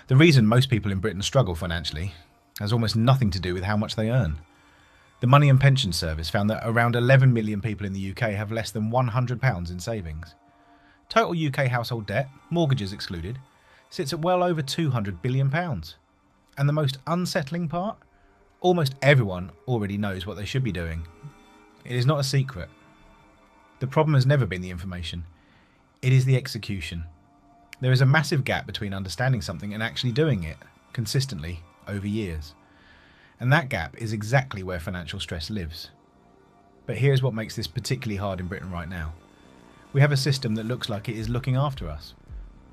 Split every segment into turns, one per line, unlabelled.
The reason most people in Britain struggle financially has almost nothing to do with how much they earn. The Money and Pension Service found that around 11 million people in the UK have less than £100 in savings. Total UK household debt, mortgages excluded, sits at well over £200 billion. And the most unsettling part? Almost everyone already knows what they should be doing. It is not a secret. The problem has never been the information. It is the execution. There is a massive gap between understanding something and actually doing it, consistently, over years. And that gap is exactly where financial stress lives. But here's what makes this particularly hard in Britain right now. We have a system that looks like it is looking after us.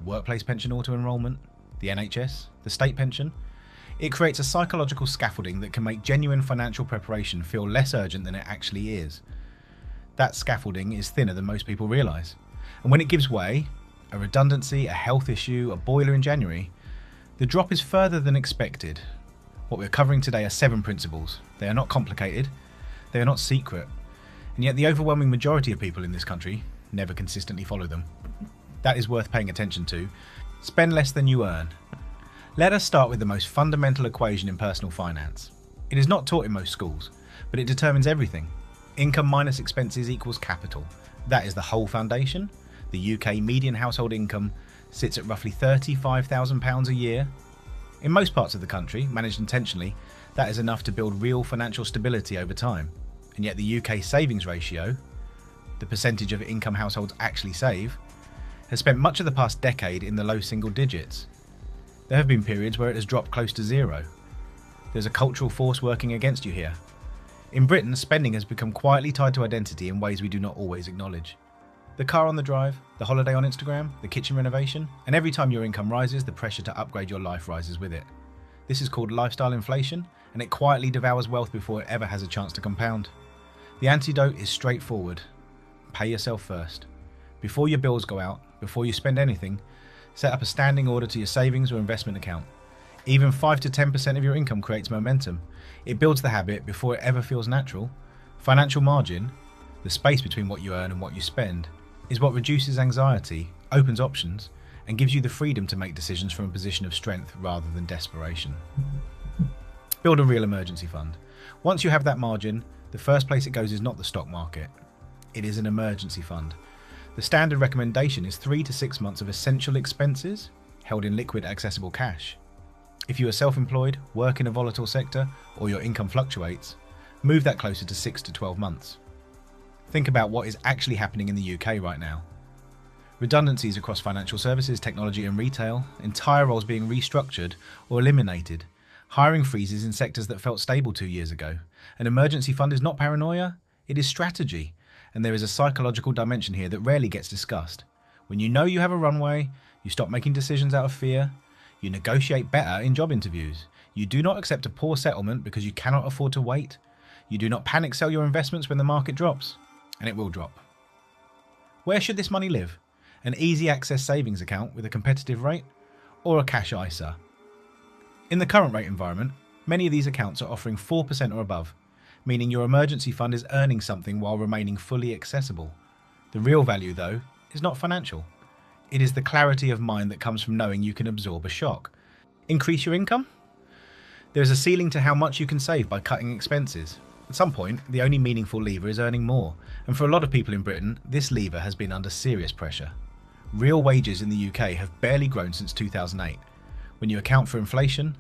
Workplace pension auto-enrolment, the NHS, the state pension. It creates a psychological scaffolding that can make genuine financial preparation feel less urgent than it actually is. That scaffolding is thinner than most people realise. And when it gives way, a redundancy, a health issue, a boiler in January, the drop is further than expected. What we're covering today are 7 principles. They are not complicated, they are not secret, and yet the overwhelming majority of people in this country never consistently follow them. That is worth paying attention to. Spend less than you earn. Let us start with the most fundamental equation in personal finance. It is not taught in most schools, but it determines everything. Income minus expenses equals capital. That is the whole foundation. The UK median household income sits at roughly £35,000 a year. In most parts of the country, managed intentionally, that is enough to build real financial stability over time. And yet the UK savings ratio, the percentage of income households actually save, has spent much of the past decade in the low single digits. There have been periods where it has dropped close to zero. There's a cultural force working against you here. In Britain, spending has become quietly tied to identity in ways we do not always acknowledge. The car on the drive, the holiday on Instagram, the kitchen renovation, and every time your income rises, the pressure to upgrade your life rises with it. This is called lifestyle inflation, and it quietly devours wealth before it ever has a chance to compound. The antidote is straightforward. Pay yourself first. Before your bills go out, before you spend anything, set up a standing order to your savings or investment account. Even 5 to 10% of your income creates momentum. It builds the habit before it ever feels natural. Financial margin, the space between what you earn and what you spend, is what reduces anxiety, opens options, and gives you the freedom to make decisions from a position of strength rather than desperation. Build a real emergency fund. Once you have that margin, the first place it goes is not the stock market. It is an emergency fund. The standard recommendation is 3 to 6 months of essential expenses held in liquid accessible cash. If you are self-employed, work in a volatile sector, or your income fluctuates, move that closer to 6 to 12 months. Think about what is actually happening in the UK right now. Redundancies across financial services, technology and retail, entire roles being restructured or eliminated, hiring freezes in sectors that felt stable 2 years ago. An emergency fund is not paranoia, it is strategy. And there is a psychological dimension here that rarely gets discussed. When you know you have a runway, you stop making decisions out of fear, you negotiate better in job interviews, you do not accept a poor settlement because you cannot afford to wait, you do not panic sell your investments when the market drops, and it will drop. Where should this money live? An easy access savings account with a competitive rate, or a cash ISA? In the current rate environment, many of these accounts are offering 4% or above, meaning your emergency fund is earning something while remaining fully accessible. The real value, though, is not financial. It is the clarity of mind that comes from knowing you can absorb a shock. Increase your income? There is a ceiling to how much you can save by cutting expenses. At some point, the only meaningful lever is earning more, and for a lot of people in Britain, this lever has been under serious pressure. Real wages in the UK have barely grown since 2008. When you account for inflation,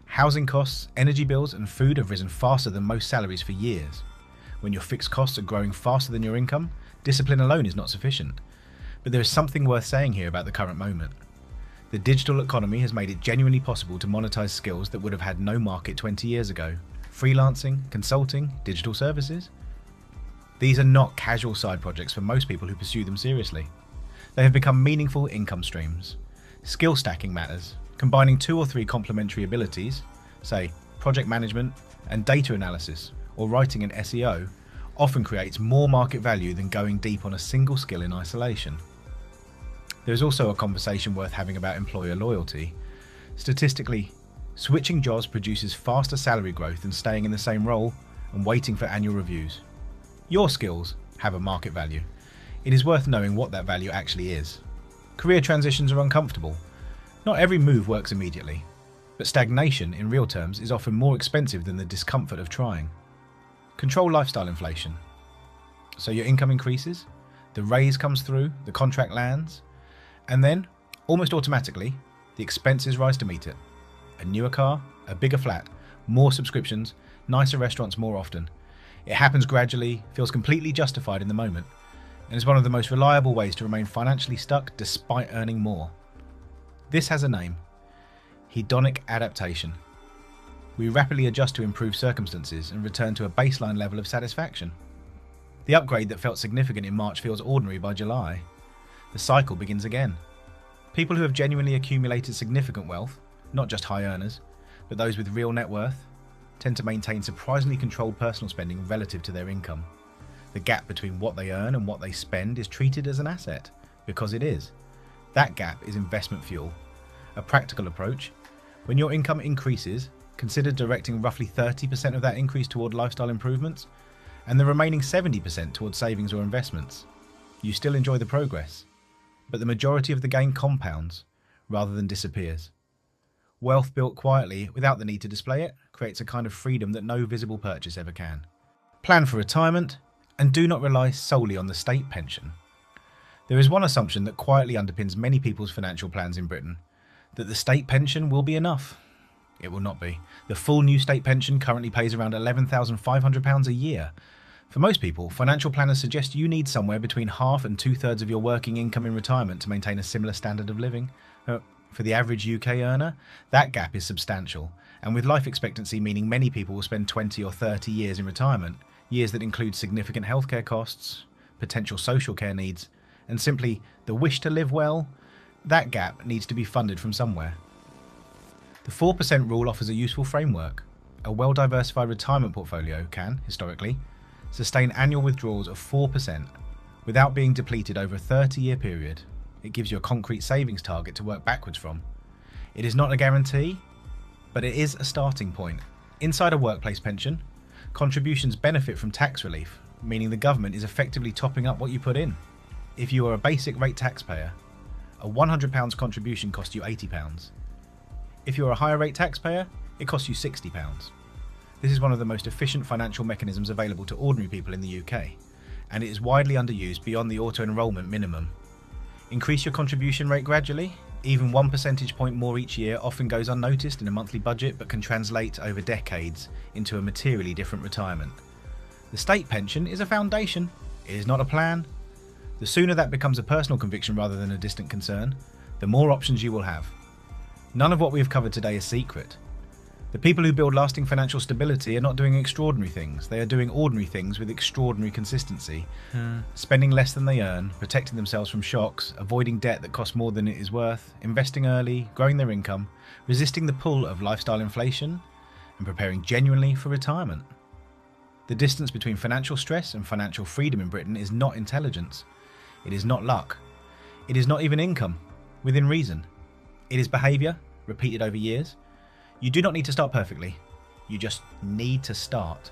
housing costs, energy bills and food have risen faster than most salaries for years. When your fixed costs are growing faster than your income, discipline alone is not sufficient. But there is something worth saying here about the current moment. The digital economy has made it genuinely possible to monetize skills that would have had no market 20 years ago. Freelancing, consulting, digital services. These are not casual side projects for most people who pursue them seriously. They have become meaningful income streams. Skill stacking matters. Combining 2 or 3 complementary abilities, say project management and data analysis, or writing and SEO, often creates more market value than going deep on a single skill in isolation. There is also a conversation worth having about employer loyalty. Statistically, switching jobs produces faster salary growth than staying in the same role and waiting for annual reviews. Your skills have a market value. It is worth knowing what that value actually is. Career transitions are uncomfortable. Not every move works immediately, but stagnation in real terms is often more expensive than the discomfort of trying. Control lifestyle inflation. So your income increases, the raise comes through, the contract lands, and then, almost automatically, the expenses rise to meet it. A newer car, a bigger flat, more subscriptions, nicer restaurants more often. It happens gradually, feels completely justified in the moment, and is one of the most reliable ways to remain financially stuck despite earning more. This has a name: hedonic adaptation. We rapidly adjust to improved circumstances and return to a baseline level of satisfaction. The upgrade that felt significant in March feels ordinary by July. The cycle begins again. People who have genuinely accumulated significant wealth, not just high earners, but those with real net worth, tend to maintain surprisingly controlled personal spending relative to their income. The gap between what they earn and what they spend is treated as an asset, because it is. That gap is investment fuel. A practical approach: when your income increases, consider directing roughly 30% of that increase toward lifestyle improvements, and the remaining 70% towards savings or investments. You still enjoy the progress, but the majority of the gain compounds rather than disappears. Wealth built quietly without the need to display it creates a kind of freedom that no visible purchase ever can. Plan for retirement, and do not rely solely on the state pension. There is one assumption that quietly underpins many people's financial plans in Britain: that the state pension will be enough. It will not be. The full new state pension currently pays around £11,500 a year. For most people, financial planners suggest you need somewhere between half and two-thirds of your working income in retirement to maintain a similar standard of living. For the average UK earner, that gap is substantial, and with life expectancy meaning many people will spend 20 or 30 years in retirement, years that include significant healthcare costs, potential social care needs, and simply the wish to live well, that gap needs to be funded from somewhere. The 4% rule offers a useful framework. A well-diversified retirement portfolio can, historically, sustain annual withdrawals of 4% without being depleted over a 30-year period. It gives you a concrete savings target to work backwards from. It is not a guarantee, but it is a starting point. Inside a workplace pension, contributions benefit from tax relief, meaning the government is effectively topping up what you put in. If you are a basic rate taxpayer, a £100 contribution costs you £80. If you're a higher rate taxpayer, it costs you £60. This is one of the most efficient financial mechanisms available to ordinary people in the UK, and it is widely underused beyond the auto-enrolment minimum. Increase your contribution rate gradually. Even 1 percentage point more each year often goes unnoticed in a monthly budget, but can translate over decades into a materially different retirement. The state pension is a foundation. It is not a plan. The sooner that becomes a personal conviction rather than a distant concern, the more options you will have. None of what we have covered today is secret. The people who build lasting financial stability are not doing extraordinary things. They are doing ordinary things with extraordinary consistency. Spending less than they earn, protecting themselves from shocks, avoiding debt that costs more than it is worth, investing early, growing their income, resisting the pull of lifestyle inflation, and preparing genuinely for retirement. The distance between financial stress and financial freedom in Britain is not intelligence. It is not luck. It is not even income, within reason. It is behaviour, repeated over years. You do not need to start perfectly. You just need to start.